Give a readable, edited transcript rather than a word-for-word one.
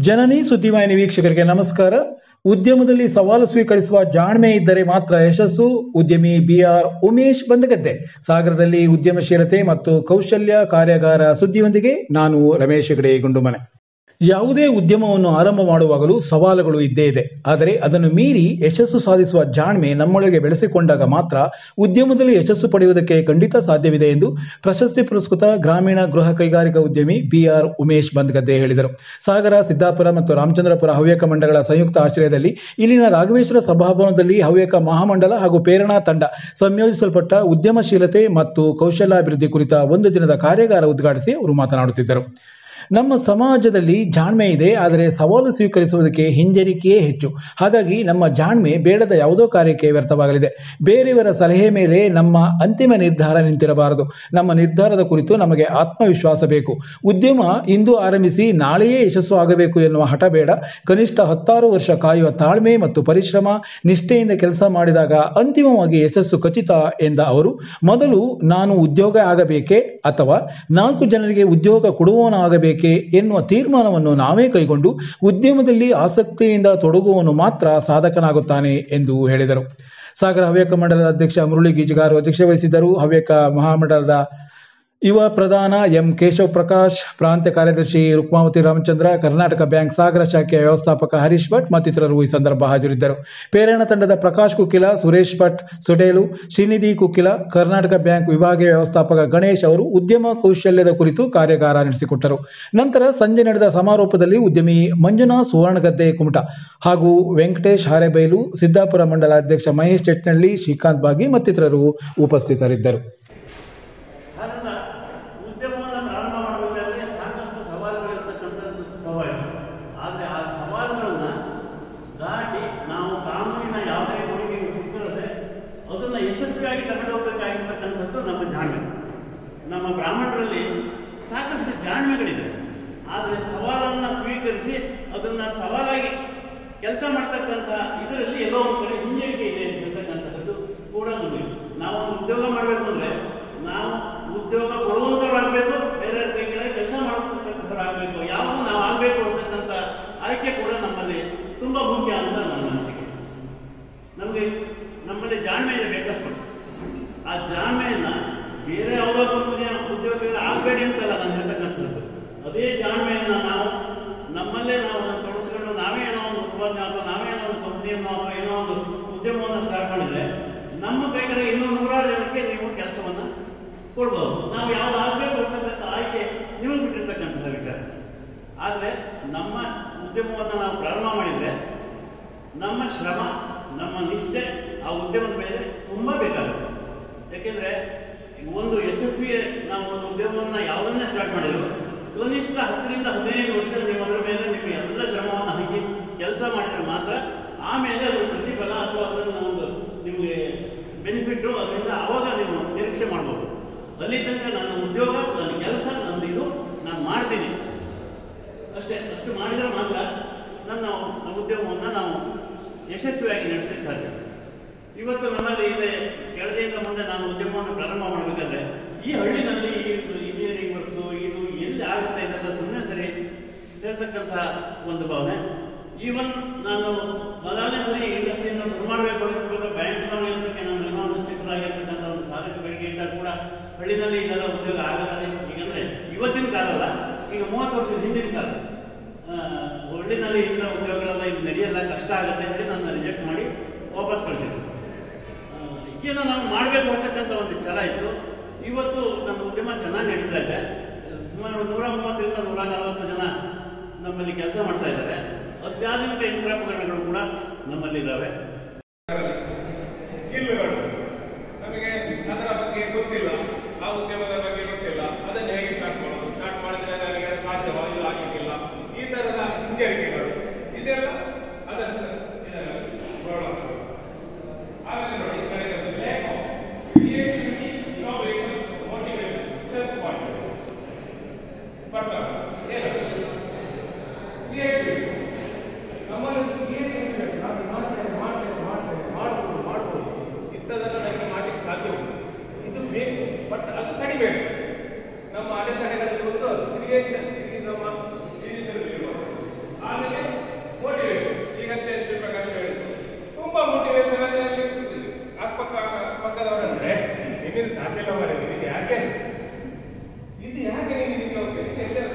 ಜನನಿ ಸುದ್ದಿವಾಹಿನಿ ವೀಕ್ಷಕರಿಗೆ ನಮಸ್ಕಾರ. ಉದ್ಯಮದಲ್ಲಿ ಸವಾಲು ಸ್ವೀಕರಿಸುವ ಜಾಣ್ಮೆ ಇದ್ದರೆ ಮಾತ್ರ ಯಶಸ್ಸು. ಉದ್ಯಮಿ ಬಿಆರ್ ಉಮೇಶ್ ಬಂದಗದ್ದೆ. ಸಾಗರದಲ್ಲಿ ಉದ್ಯಮಶೀಲತೆ ಮತ್ತು ಕೌಶಲ್ಯ ಕಾರ್ಯಾಗಾರ ಸುದ್ದಿಯೊಂದಿಗೆ ನಾನು ರಮೇಶ್ ಹೆಗಡೆ ಗುಂಡುಮನೆ. ಯಾವುದೇ ಉದ್ಯಮವನ್ನು ಆರಂಭ ಮಾಡುವಾಗಲೂ ಸವಾಲುಗಳು ಇದ್ದೇ ಇದೆ. ಆದರೆ ಅದನ್ನು ಮೀರಿ ಯಶಸ್ಸು ಸಾಧಿಸುವ ಜಾಣ್ಮೆ ನಮ್ಮೊಳಗೆ ಬೆಳೆಸಿಕೊಂಡಾಗ ಮಾತ್ರ ಉದ್ಯಮದಲ್ಲಿ ಯಶಸ್ಸು ಪಡೆಯುವುದಕ್ಕೆ ಖಂಡಿತ ಸಾಧ್ಯವಿದೆ ಎಂದು ಪ್ರಶಸ್ತಿ ಪುರಸ್ಕೃತ ಗ್ರಾಮೀಣ ಗೃಹ ಕೈಗಾರಿಕಾ ಉದ್ಯಮಿ ಬಿಆರ್ ಉಮೇಶ್ ಬಂದಗದ್ದೆ ಹೇಳಿದರು. ಸಾಗರ, ಸಿದ್ದಾಪುರ ಮತ್ತು ರಾಮಚಂದ್ರಪುರ ಹವ್ಯಕ ಮಂಡಳಗಳ ಸಂಯುಕ್ತ ಆಶ್ರಯದಲ್ಲಿ ಇಲ್ಲಿನ ರಾಘವೇಶ್ವರ ಸಭಾಭವನದಲ್ಲಿ ಹವ್ಯಕ ಮಹಾಮಂಡಲ ಹಾಗೂ ಪ್ರೇರಣಾ ತಂಡ ಸಂಯೋಜಿಸಲ್ಪಟ್ಟ ಉದ್ಯಮಶೀಲತೆ ಮತ್ತು ಕೌಶಲ್ಯಾಭಿವೃದ್ಧಿ ಕುರಿತ ಒಂದು ದಿನದ ಕಾರ್ಯಾಗಾರ ಉದ್ಘಾಟಿಸಿ ಅವರು ಮಾತನಾಡುತ್ತಿದ್ದರು. ನಮ್ಮ ಸಮಾಜದಲ್ಲಿ ಜಾಣ್ಮೆ ಇದೆ, ಆದರೆ ಸವಾಲು ಸ್ವೀಕರಿಸುವುದಕ್ಕೆ ಹಿಂಜರಿಕೆಯೇ ಹೆಚ್ಚು. ಹಾಗಾಗಿ ನಮ್ಮ ಜಾಣ್ಮೆ ಬೇಡದ ಯಾವುದೋ ಕಾರ್ಯಕ್ಕೆ ವ್ಯರ್ಥವಾಗಲಿದೆ. ಬೇರೆಯವರ ಸಲಹೆ ಮೇಲೆ ನಮ್ಮ ಅಂತಿಮ ನಿರ್ಧಾರ ನಿಂತಿರಬಾರದು. ನಮ್ಮ ನಿರ್ಧಾರದ ಕುರಿತು ನಮಗೆ ಆತ್ಮವಿಶ್ವಾಸ ಬೇಕು. ಉದ್ಯಮ ಇಂದು ಆರಂಭಿಸಿ ನಾಳೆಯೇ ಯಶಸ್ಸು ಆಗಬೇಕು ಎನ್ನುವ ಹಠ ಬೇಡ. ಕನಿಷ್ಠ 10 ವರ್ಷ ಕಾಯುವ ತಾಳ್ಮೆ ಮತ್ತು ಪರಿಶ್ರಮ, ನಿಷ್ಠೆಯಿಂದ ಕೆಲಸ ಮಾಡಿದಾಗ ಅಂತಿಮವಾಗಿ ಯಶಸ್ಸು ಖಚಿತ ಎಂದ ಅವರು, ಮೊದಲು ನಾನು ಉದ್ಯೋಗ ಆಗಬೇಕೇ ಅಥವಾ 4 ಜನರಿಗೆ ಉದ್ಯೋಗ ಕೊಡುವವನಾಗಬೇಕೆ ಎನ್ನುವ ತೀರ್ಮಾನವನ್ನು ನಾವೇ ಕೈಗೊಂಡು ಉದ್ಯಮದಲ್ಲಿ ಆಸಕ್ತಿಯಿಂದ ತೊಡಗುವವನು ಮಾತ್ರ ಸಾಧಕನಾಗುತ್ತಾನೆ ಎಂದು ಹೇಳಿದರು. ಸಾಗರ ಹವ್ಯಕ ಮಂಡಲದ ಅಧ್ಯಕ್ಷ ಮುರಳಿ ಗೀಜಗಾರು ಅಧ್ಯಕ್ಷತೆ ವಹಿಸಿದ್ದರು. ಹವ್ಯಕ ಮಹಾಮಂಡಲದ ಯುವ ಪ್ರಧಾನ ಎಂ ಕೇಶವ್ ಪ್ರಕಾಶ್, ಪ್ರಾಂತ್ಯ ಕಾರ್ಯದರ್ಶಿ ರುಕ್ಮಾವತಿ ರಾಮಚಂದ್ರ, ಕರ್ನಾಟಕ ಬ್ಯಾಂಕ್ ಸಾಗರ ಶಾಖೆಯ ವ್ಯವಸ್ಥಾಪಕ ಹರೀಶ್ ಭಟ್ ಮತ್ತಿತರರು ಈ ಸಂದರ್ಭ ಹಾಜರಿದ್ದರು. ಪ್ರೇರಣಾ ತಂಡದ ಪ್ರಕಾಶ್ ಕುಕ್ಕಿಲ, ಸುರೇಶ್ ಭಟ್ ಸುಡೇಲು, ಶ್ರೀನಿಧಿ ಕುಕ್ಕಿಲ, ಕರ್ನಾಟಕ ಬ್ಯಾಂಕ್ ವಿಭಾಗೀಯ ವ್ಯವಸ್ಥಾಪಕ ಗಣೇಶ್ ಅವರು ಉದ್ಯಮ ಕೌಶಲ್ಯದ ಕುರಿತು ಕಾರ್ಯಾಗಾರ ನಡೆಸಿಕೊಟ್ಟರು. ನಂತರ ಸಂಜೆ ನಡೆದ ಸಮಾರೋಪದಲ್ಲಿ ಉದ್ಯಮಿ ಮಂಜುನಾಥ್ ಸುವರ್ಣಗದ್ದೆ ಕುಮಟ ಹಾಗೂ ವೆಂಕಟೇಶ್ ಹಾರೆಬೈಲು, ಸಿದ್ದಾಪುರ ಮಂಡಲ ಅಧ್ಯಕ್ಷ ಮಹೇಶ್ ಚೆಟ್ನಳ್ಳಿ, ಶ್ರೀಕಾಂತ್ ಬಾಗಿ ಮತ್ತಿತರರು ಉಪಸ್ಥಿತರಿದ್ದರು. ನಮ್ಮ ಬ್ರಾಹ್ಮಣರಲ್ಲಿ ಸಾಕಷ್ಟು ಜಾಣ್ಮೆಗಳಿದೆ. ಆದರೆ ಸವಾಲನ್ನು ಸ್ವೀಕರಿಸಿ ಅದನ್ನು ಸವಾಲಾಗಿ ಕೆಲಸ ಮಾಡ್ತಕ್ಕಂಥ ಇದರಲ್ಲಿ ಎಲ್ಲೋ ಒಂದು ಕಡೆ ಹಿಂಜರಿಕೆ ಇದೆ ಅಂತಕ್ಕಂಥದ್ದು ಕೂಡ ನಮಗೆ. ನಾವೊಂದು ಉದ್ಯೋಗ ಮಾಡಬೇಕು ಅಂದರೆ ನಾವು ಉದ್ಯೋಗ ಕೊಡುವಂಥವ್ರಾಗಬೇಕು, ಬೇರೆಯವ್ರ ಕೈ ಕೆಳಗೆ ಕೆಲಸ ಮಾಡತಕ್ಕಂಥವ್ರಾಗಬೇಕು. ಯಾವುದು ನಾವು ಆಗಬೇಕು ಅಂತಕ್ಕಂಥ ಆಯ್ಕೆ ಕೂಡ ನಮ್ಮಲ್ಲಿ ತುಂಬ ಮುಖ್ಯ ಅಂತ ನನ್ನ ಅನಿಸಿಕೆ. ನಮ್ಮಲ್ಲಿ ಜಾಣ್ಮೆ ಇದೆ ಬೇಕಷ್ಟು. ಆ ಜಾಣ್ಮೆಯನ್ನು ಬೇರೆ ಯಾವುದೋ ಕಂಪನಿಯ ಉದ್ಯೋಗಗಳು ಆಗಬೇಡಿ ಅಂತಲ್ಲ ನಾನು ಹೇಳ್ತಕ್ಕಂಥದ್ದು. ಅದೇ ಜಾಣ್ಮೆಯನ್ನು ನಾವು ನಮ್ಮಲ್ಲೇ ನಾವು ಅದನ್ನು ತೊಡಗಿಸ್ಕೊಂಡು ನಾವೇ ಏನೋ ಒಂದು ಉತ್ಪಾದನೆ ಅಥವಾ ನಾವೇ ಏನೋ ಒಂದು ಕಂಪನಿಯನ್ನು ಅಥವಾ ಏನೋ ಒಂದು ಉದ್ಯಮವನ್ನು ಸ್ಟಾರ್ಟ್ ಮಾಡಿದರೆ ನಮ್ಮ ಕೈಗಳಿಗೆ ಇನ್ನೂ 100 ಜನಕ್ಕೆ ನೀವು ಕೆಲಸವನ್ನು ಕೊಡ್ಬೋದು. ನಾವು ಯಾವ್ದು ಆಗಬೇಕು ಅಂತಕ್ಕಂಥ ಆಯ್ಕೆ ನಿಮಗೆ ಬಿಟ್ಟಿರ್ತಕ್ಕಂಥ ವಿಚಾರ. ಆದರೆ ನಮ್ಮ ಉದ್ಯಮವನ್ನು ನಾವು ಪ್ರಾರಂಭ ಮಾಡಿದರೆ ನಮ್ಮ ಶ್ರಮ, ನಮ್ಮ ನಿಷ್ಠೆ ಆ ಉದ್ಯಮದ ಮೇಲೆ ತುಂಬ ಬೇಕಾಗುತ್ತೆ. ಯಾಕೆಂದರೆ ಒಂದು ಯಶಸ್ವಿ ನಾವು ಒಂದು ಉದ್ಯಮವನ್ನು ಯಾವುದನ್ನೇ ಸ್ಟಾರ್ಟ್ ಮಾಡಿದ್ರು ಕನಿಷ್ಠ 10 ರಿಂದ 15 ವರ್ಷ ನೀವು ಅದರ ಮೇಲೆ ನಿಮ್ಮ ಎಲ್ಲ ಶ್ರಮವನ್ನು ಹಾಕಿ ಕೆಲಸ ಮಾಡಿದರೆ ಮಾತ್ರ ಆಮೇಲೆ ಅದರ ಪ್ರತಿಫಲ ಅಥವಾ ಅದನ್ನು ಒಂದು ನಿಮಗೆ ಬೆನಿಫಿಟ್ಟು ಅದರಿಂದ ಆವಾಗ ನೀವು ನಿರೀಕ್ಷೆ ಮಾಡ್ಬೋದು. ಅಲ್ಲಿ ತನಕ ನನ್ನ ಉದ್ಯೋಗ, ನನ್ನ ಕೆಲಸ, ನಂದು ಇದು ನಾನು ಮಾಡ್ತೀನಿ ಅಷ್ಟು ಮಾಡಿದರೆ ಮಾತ್ರ ನನ್ನ ಉದ್ಯಮವನ್ನು ನಾವು ಯಶಸ್ವಿಯಾಗಿ ನಡೆಸಲಿಕ್ಕೆ ಸಾಧ್ಯ. ಇವತ್ತು ನಮ್ಮಲ್ಲಿ ಇದೆ ಕೆಳಗೆಯಿಂದ ಮುಂದೆ ನಾನು ಉದ್ಯಮವನ್ನು ಪ್ರಾರಂಭ ಮಾಡಬೇಕಾದ್ರೆ ಈ ಹಳ್ಳಿನಲ್ಲಿ ಇಂಜಿನಿಯರಿಂಗ್ ವರ್ಕ್ಸು ಇದು ಎಲ್ಲಿ ಆಗುತ್ತೆ ಇದೆಲ್ಲ ಸುಮ್ಮನೆ ಸರಿ ಹೇಳ್ತಕ್ಕಂಥ ಒಂದು ಭಾವನೆ. ಈವನ್ ನಾನು ಮೊದಲನೇ ಸರಿ ಇಂಡಸ್ಟ್ರಿಯಿಂದ ಶುರು ಮಾಡಬೇಕು ಬ್ಯಾಂಕ್ನವ್ರ ಯಂತ್ರಕ್ಕೆ ನಾನು ಏನೋ ಒಂದು ಚಿಕ್ಕದಾಗಿರ್ತಕ್ಕಂಥ ಒಂದು ಸಾಧಕ ಬೆಳಗ್ಗೆ ಇಟ್ಟಾಗ ಕೂಡ ಹಳ್ಳಿನಲ್ಲಿ ಇದೆಲ್ಲ ಉದ್ಯೋಗ ಆಗಲ್ಲ. ಈಗಂದರೆ ಇವತ್ತಿನ ಕಾಲ ಅಲ್ಲ, ಈಗ 30 ವರ್ಷದ ಹಿಂದಿನ ಕಾಲ. ಹಳ್ಳಿನಲ್ಲಿ ಇಂಥ ಉದ್ಯೋಗಗಳೆಲ್ಲ ಇದು ನಡೆಯಲ್ಲ, ಕಷ್ಟ ಆಗುತ್ತೆ ಹೇಳಿ ನನ್ನ ರಿಜೆಕ್ಟ್ ಮಾಡಿ ವಾಪಸ್ ಕಳಿಸಿದ್ರು. ಏನೋ ನಾವು ಮಾಡಬೇಕು ಅಂತಕ್ಕಂಥ ಒಂದು ಛಲ ಇತ್ತು. ಇವತ್ತು ನಮ್ಮ ಉದ್ಯಮ ಚೆನ್ನಾಗಿ ನಡೀತಾ ಇದೆ. ಸುಮಾರು 130 ರಿಂದ 140 ಜನ ನಮ್ಮಲ್ಲಿ ಕೆಲಸ ಮಾಡ್ತಾ ಇದ್ದಾರೆ. ಅತ್ಯಾಧುನಿಕ ಯಂತ್ರೋಪಕರಣಗಳು ಕೂಡ ನಮ್ಮಲ್ಲಿ ಇದ್ದಾವೆ. ನಮಗೆ ಅದರ ಬಗ್ಗೆ ಗೊತ್ತಿಲ್ಲ, ಆ ಉದ್ಯಮದ ಬಗ್ಗೆ ಗೊತ್ತಿಲ್ಲ, ಅದನ್ನು ಹೇಗೆ ಸ್ಟಾರ್ಟ್ ಮಾಡಿದ್ರೆ ನನಗೆ ಸಾಧ್ಯವ ಇಲ್ಲ, ಆಗಲಿಕ್ಕಿಲ್ಲ, ಈ ತರದ ಹಿಂಜರಿಕೆಗಳು ಇದೆಲ್ಲ ಅದರ ಆಮೇಲೆ ನೋಡಿ ನಮ್ಮಲ್ಲಿ ಅಡೆತಡೆಗಳಲ್ಲಿ ಒಂದು ಅದು ಕ್ರಿಯೇಷನ್, ಇದು ನಮ್ಮ ಇರುವ. ಆಮೇಲೆ ಮೋಟಿವೇಶನ್, ಈಗಷ್ಟೇ ಶ್ರೀಪ್ರಕಾಶ್ ಹೇಳಿದ್ರು, ತುಂಬಾ ಮೋಟಿವೇಶನ್ ಅಲ್ಲಿ ಪಕ್ಕದವರಂದ್ರೆ ನಿಮಗೆ ಸಾಧ್ಯ ಇಲ್ಲ ಮರೆ, ನಿನಗೆ ಯಾಕೆ ಇದು ಯಾಕೆ ನೀನು ಇದಕ್ಕೆ ಹೋಗ್ತೀನಿ, ಎಲ್ಲರೂ